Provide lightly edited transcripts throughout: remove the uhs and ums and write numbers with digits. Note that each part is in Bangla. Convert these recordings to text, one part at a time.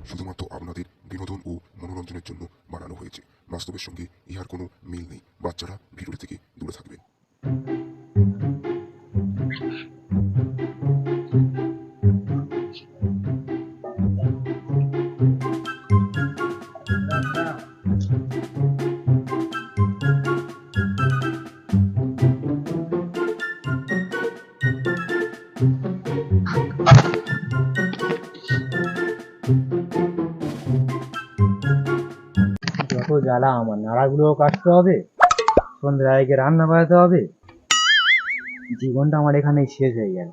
শুধুমাত্র আপনাদের বিনোদন ও মনোরঞ্জনের জন্য বানানো হয়েছে। বাস্তবের সঙ্গে ইহার কোনো মিল নেই। বাচ্চারা ভিডিওটি থেকে দূরে থাকবেন। যত জ্বালা, আমার নাড়াগুলোও কাটতে হবে, সন্ধ্যে আগে রান্না বাড়াতে হবে, জীবনটা আমার এখানেই শেষ হয়ে গেল।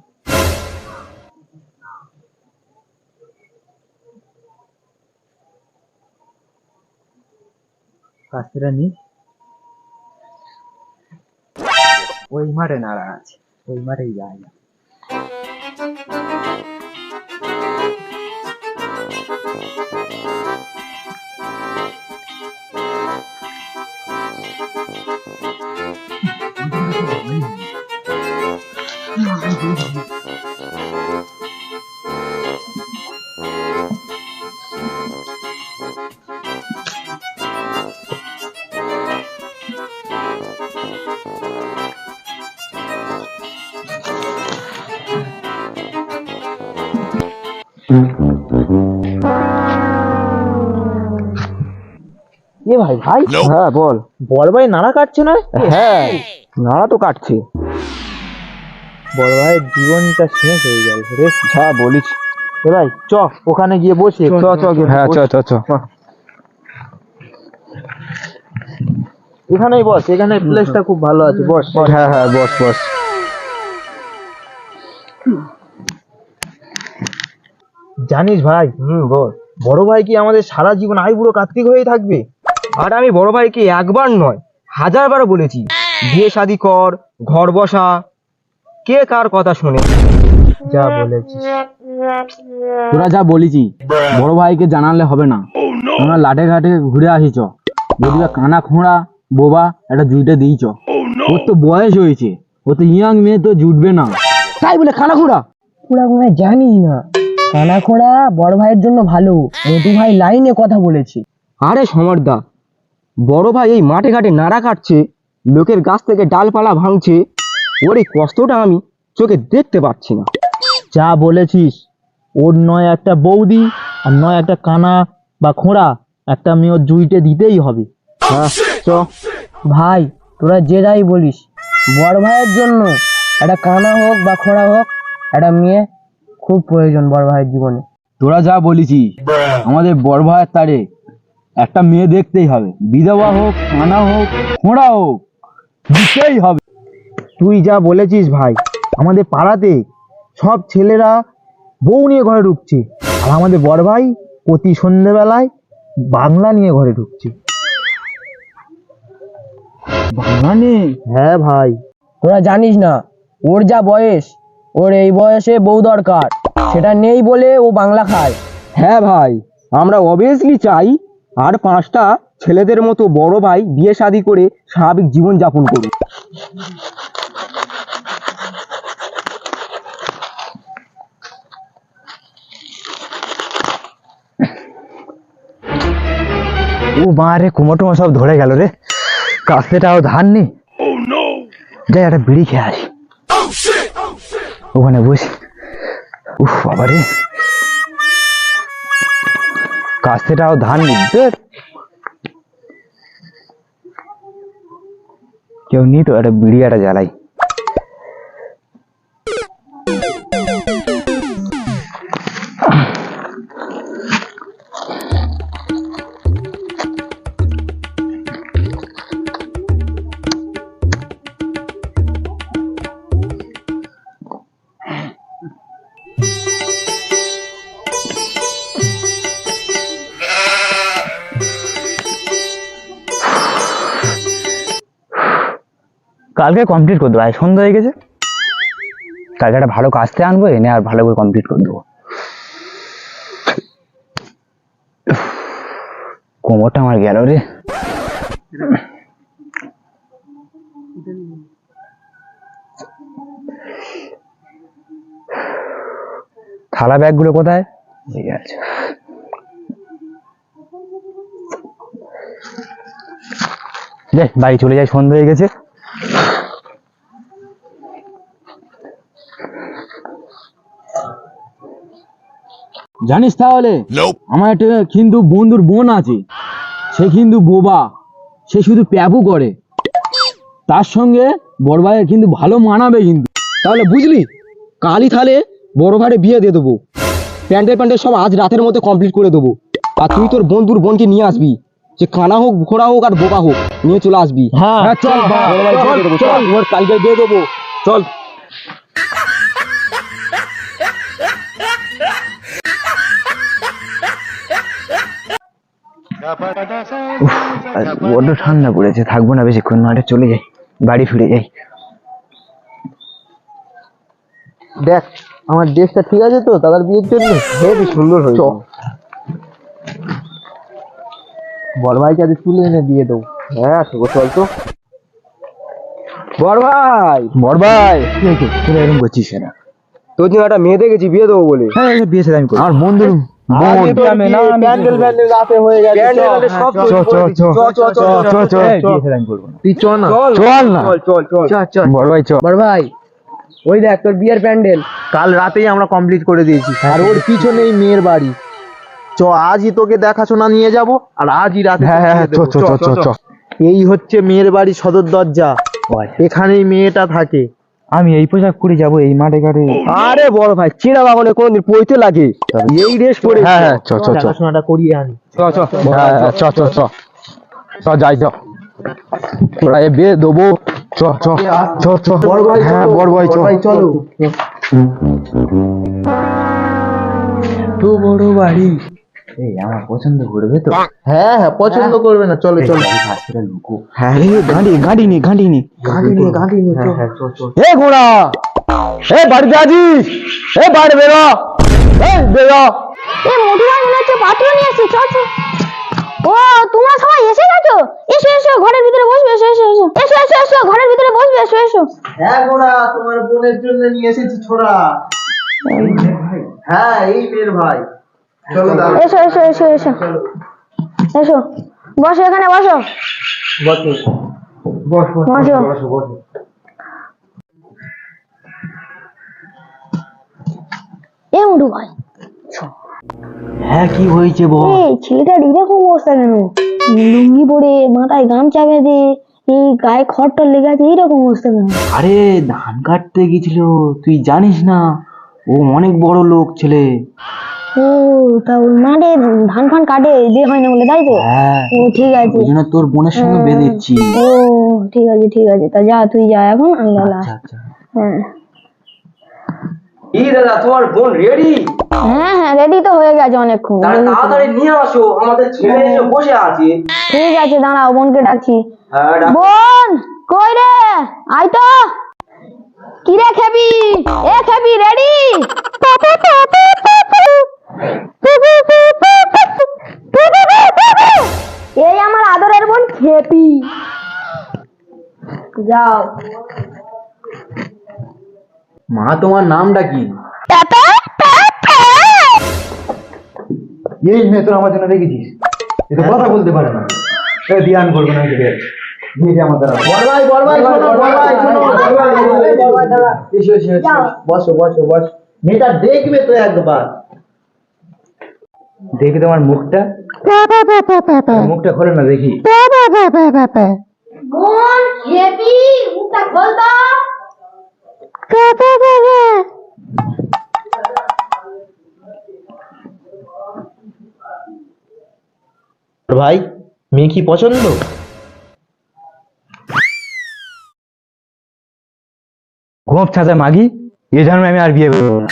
কাস্তেটা নি, ওই মাঠে নাড়া আছে, ওই মাঠেই যাই না। এ ভাই ভাই, হ্যাঁ বল। বড় ভাই নাড়া কাটছে না? হ্যাঁ, নাড়া তো কাটছে। বড় ভাইয়ের জীবনটা শেষ হয়ে গেল রে। যা বলিস। এ ভাই চ, ওখানে গিয়ে বসে চ চ চ, হ্যাঁ চ চ চ। এখানেই বস, এখানে প্লেসটা খুব ভালো আছে, বস। হ্যাঁ হ্যাঁ, বস বস। জানিস ভাই, বল, বড় ভাই কি আমাদের সারা জীবন আইবুড়ো কার্তিক হয়েই থাকবে? আর আমি বড় ভাইকে একবার নয় 1000বার বলেছি, বিয়ে শাদি কর, ঘর বসা। কে কার কথা শোনে? যা বলেছিস। তোরা যা বলেছি বড় ভাইকে জানালে হবে না। আমরা লাটে ঘাটে ঘুরে আসি চ। যদি কানা খোঁড়া বোবা একটা জুইটা দিই চ। ওর তো বয়স হয়েছে, ও তো ইয়াং মেয়ে, তো জুটবে না। তাই বলে খানা খোঁড়া খোঁড়া খোঁড়া জানি না, কানা খোঁড়া বড় ভাইয়ের জন্য ভালো। মধু ভাই লাইনে কথা বলেছে। আরে সমরদা, বড় ভাই এই মাঠে ঘাটে নাড়া কাটছে, লোকের গাছ থেকে ডালপালা ভাঙছে, ওর এই কষ্টটা আমি চোখে দেখতে পাচ্ছি না। যা বলেছিস, ওর নয় একটা বৌদি আর নয় একটা কানা বা খোঁড়া, একটা মেয়ে জুইটে দিতেই হবে। হ্যাঁ চ। ভাই তোরা যে যাই বলিস, বড় ভাইয়ের জন্য একটা কানা হোক বা খোঁড়া হোক, একটা মেয়ে খুব প্রয়োজন বড় ভাইয়ের জীবনে। তোরা যা বলেছি, আমাদের বড় ভাইয়ের তারে একটা মেয়ে দেখতেই হবে, বিধবা হোক, কানা হোক, খোঁড়া হোক, দিতেই হবে। তুই যা বলেছিস ভাই, আমাদের পাড়াতে সব ছেলেরা বউ নিয়ে ঘরে ঢুকছে, আর আমাদের বড় ভাই প্রতি সন্ধ্যেবেলায় বাংলা নিয়ে ঘরে ঢুকছে। বাংলা নিয়ে? হ্যাঁ ভাই, তোরা জানিস না ওর যা বয়স, ওর এই বয়সে বউ দরকার, সেটা নেই বলে ও বাংলা খায়। হ্যাঁ ভাই, আমরা অবভিয়াসলি চাই আর 5টা ছেলেদের মতো বড় ভাই বিয়ে শাদী করে স্বাভাবিক জীবন যাপন করুক। ও মা রে, কোমর টোমর সব ধরে গেল রে, কাস্তেটাও ধার নেই। যাই একটা বিড়ি খেয়ে আসি, ওখানে বসি। উফ বাবা রে, কাস্তেটাও ধার নেই, কেউ নি তো একটা বিড়ি একটা জ্বালাই। কালকে কমপ্লিট করে দেবো, আজ সন্ধ্যা হয়ে গেছে, কালকে একটা ভালো কাজতে আনবো, এনে আর ভালো করে কমপ্লিট করে দেবো। কোমরটা আমার গেল রে। থালা ব্যাগগুলো কোথায়? ঠিক আছে। দে বাড়ি চলে যাই, সন্ধ্যা হয়ে গেছে। জানিস তাহলে আমার একটা কিন্তু বন্ধুর বোন আছে, সে কিন্তু বোবা, সে শুধু প্যাপু করে, তার সঙ্গে বড় ভাইয়ের কিন্তু ভালো মানাবে কিন্তু। তাহলে বুঝলি, কালই তাহলে বড় ভাইয়ের বিয়ে দিয়ে দেবো। প্যান্ডেল সব আজ রাতের মধ্যে কমপ্লিট করে দেবো। আর তুই তোর বন্ধুর বোনকে নিয়ে আসবি, যে কানা হোক, ঘোড়া হোক আর বোকা হোক, নিয়ে চলে আসবি। হ্যাঁ চল, বড় ভাই বিয়ে দিয়ে দেবো, চল। ওর কালকে দিয়ে দেবো, চল। বড্ড ঠান্ডা পড়েছে, থাকবো না বেশিক্ষণ, মাঠে চলে যাই, বাড়ি ফিরে যাই। দেখ আমার ড্রেসটা ঠিক আছে তো দাদার বিয়ের জন্য? হেবি সুন্দর হয়েছে। বড় ভাইকে আজ তুলে এনে দিয়ে দেবো। হ্যাঁ চল তো। বড় ভাই, বড় ভাই কি হয়েছে, তোরা এরকম করছিস কেন? তোর জন্য একটা মেয়ে দেখেছি, বিয়ে দেবো বলে। হ্যাঁ বিয়ে সাথে আমি করি। আমার বন্ধুর প্যান্ডেল রাতে হয়ে গেছে। সব তুই চ না। চল না, চল বড় ভাই চল। বড় ভাই ওই দেখ তোর বিয়ের প্যান্ডেল কাল রাতেই আমরা কমপ্লিট করে দিয়েছি। আর ওর পিছনেই মেয়ের বাড়ি। চ আজই তোকে দেখাশোনা নিয়ে যাব, আর আজই রাতে হ্যাঁ হ্যাঁ চ চ চ চ। এই হচ্ছে মেয়ের বাড়ি সদর দরজা, এখানেই মেয়েটা থাকে। আমি এই পোশাক পরে যাবো এই মাঠে ঘাটে? আরে বড় ভাই, চেনা বাগানে কোনদিন পড়তে লাগে, এই ড্রেস পরে। হ্যাঁ হ্যাঁ চ চ চ দেখাশোনাটা করিয়ে আনি। চ চ চ চ চ চ যাই চ। তোরা এ বিয়ে দেবো, চ চ চ চ। হ্যাঁ বড় ভাই চ। চলো। তো বড় বাড়ি, এই আমার পছন্দ করবে তো? হ্যাঁ হ্যাঁ পছন্দ করবে না, চলো চলো। হ্যাঁ গাড়ি নি গাড়ি নিয়ে এ ঘোড়া, এ বাড়িতে আছিস? এ বাড়ি বেরো, এই বেরো। মোটু ভাই মনে হচ্ছে পাত্র নিয়ে এসেছে, চল চল। ও তোমরা সবাই এসে গেছো, এসো এসো ঘরের ভিতরে বসবে, এসো এসো এসো এসো এসো এসো ঘরের ভিতরে বসবে, এসো এসো। হ্যাঁ গোড়া, তোমার বোনের জন্য নিয়ে এসেছি ছোড়া। হ্যাঁ এই মেয়ের ভাই। চলো দাঁড়াও। এসো এসো এসো এসো এসো, বসো এখানে বসো। বসো। এ মোটু ভাই, হ্যাঁ কি হয়েছে বল? এই ছেলেটার এরকম অবস্থা কেন? লুঙ্গি পরে মাথায় গামছা বেঁধে, এই গায়ে খড়টর লেগে আছে, এইরকম অবস্থা কেন? আরে ধান কাটতে গেছিল, তুই জানিস না? ও অনেক বড় লোক ছেলে। ও তা ওই মাঠে ধান ফান কাটে, বিয়ে হয় না বলে, তাই তো? হ্যাঁ ও ঠিক আছে। ওই জন্য তোর বোনের সঙ্গে বেঁধেছি। ও ঠিক আছে ঠিক আছে, তা যা তুই যা এখন, আমি গেলাম। আচ্ছা আচ্ছা। হ্যাঁ এই দাদা, তোমার বোন রেডি? হ্যাঁ হ্যাঁ রেডি তো হয়ে গেছে অনেকক্ষণ। তাড়াতাড়ি নিয়ে আসো, আমাদের ছেলে এসে বসে আছে। ঠিক আছে দাঁড়াও, বোনকে ডাকছি। হ্যাঁ বোন কই রে, আয় তো। কি রে খেবি, এ খেবি রেডি? এই আমার আদরের বোন খেপি, যাও। মা তোমার নামটা কি? এই মেয়ে তোর আমার জন্য রেখেছিস, এটা কথা বলতে পারে না, ধ্যান করবে না। বসো বসো বস। মেয়েটা দেখবে তো একবার। দেখি তোমার মুখটা, মুখটা খোলে না দেখি। বোন খেপি, মুখটা খোল তো। ভাই মেয়ে কি পছন্দ? ঘুম ছাদে মাগি, এ জন্মে আমি আর বিয়ে করবো না।